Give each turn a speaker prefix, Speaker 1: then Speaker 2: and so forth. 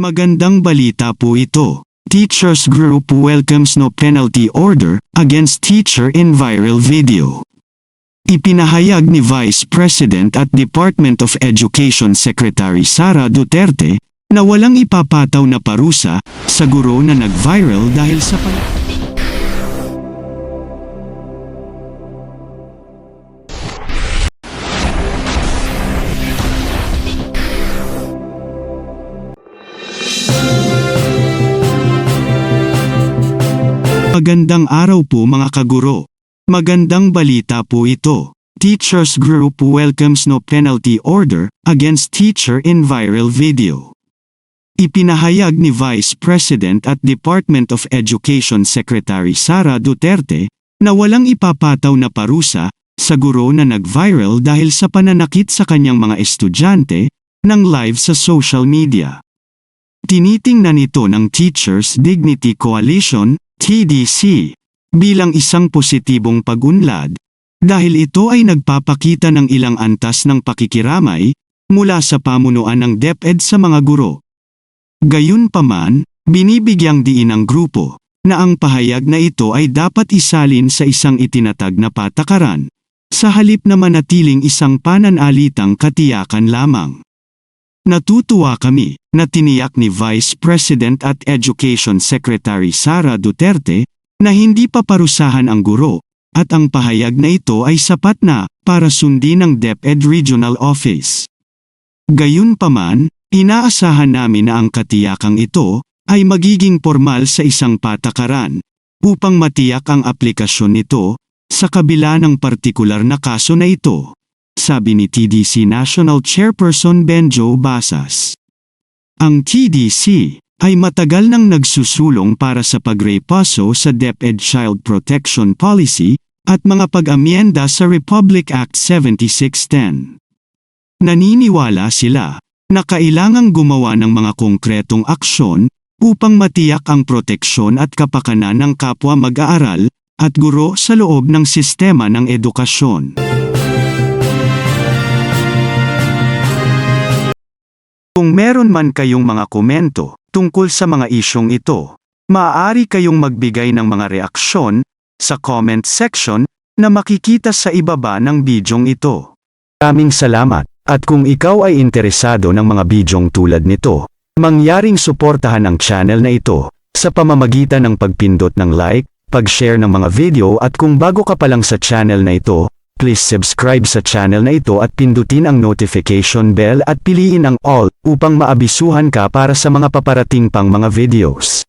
Speaker 1: Magandang balita po ito. Teachers Group welcomes no penalty order against teacher in viral video. Ipinahayag ni Vice President at Department of Education Secretary Sara Duterte na walang ipapataw na parusa sa guro na nag-viral dahil sa Magandang araw po mga kaguro. Magandang balita po ito. Teachers Group welcomes no penalty order against teacher in viral video. Ipinahayag ni Vice President at Department of Education Secretary Sara Duterte na walang ipapataw na parusa sa guro na nag-viral dahil sa pananakit sa kanyang mga estudyante ng live sa social media. Tinitingnan ito ng Teachers Dignity Coalition, TDC, bilang isang positibong pag-unlad, dahil ito ay nagpapakita ng ilang antas ng pakikiramay mula sa pamunuan ng DepEd sa mga guro. Gayunpaman, binibigyang diin ng grupo na ang pahayag na ito ay dapat isalin sa isang itinatag na patakaran, sa halip na manatiling isang pananalitang katiyakan lamang. Natutuwa kami na tiniyak ni Vice President at Education Secretary Sara Duterte na hindi paparusahan ang guro at ang pahayag na ito ay sapat na para sundin ng DepEd Regional Office. Gayunpaman, inaasahan namin na ang katiyakang ito ay magiging formal sa isang patakaran upang matiyak ang aplikasyon nito sa kabila ng partikular na kaso na ito, sabi ni TDC National Chairperson Benjo Basas. Ang TDC ay matagal nang nagsusulong para sa pagrepaso sa DepEd Child Protection Policy at mga pag-amyenda sa Republic Act 7610. Naniniwala sila na kailangang gumawa ng mga konkretong aksyon upang matiyak ang proteksyon at kapakanan ng kapwa mag-aaral at guro sa loob ng sistema ng edukasyon. Kung meron man kayong mga komento tungkol sa mga isyong ito, maaari kayong magbigay ng mga reaksyon sa comment section na makikita sa ibaba ng bidyong ito. Maraming salamat, at kung ikaw ay interesado ng mga bidyong tulad nito, mangyaring suportahan ang channel na ito sa pamamagitan ng pagpindot ng like, pag-share ng mga video, at kung bago ka pa lang sa channel na ito, please subscribe sa channel na ito at pindutin ang notification bell at piliin ang all upang maabisuhan ka para sa mga paparating pang mga videos.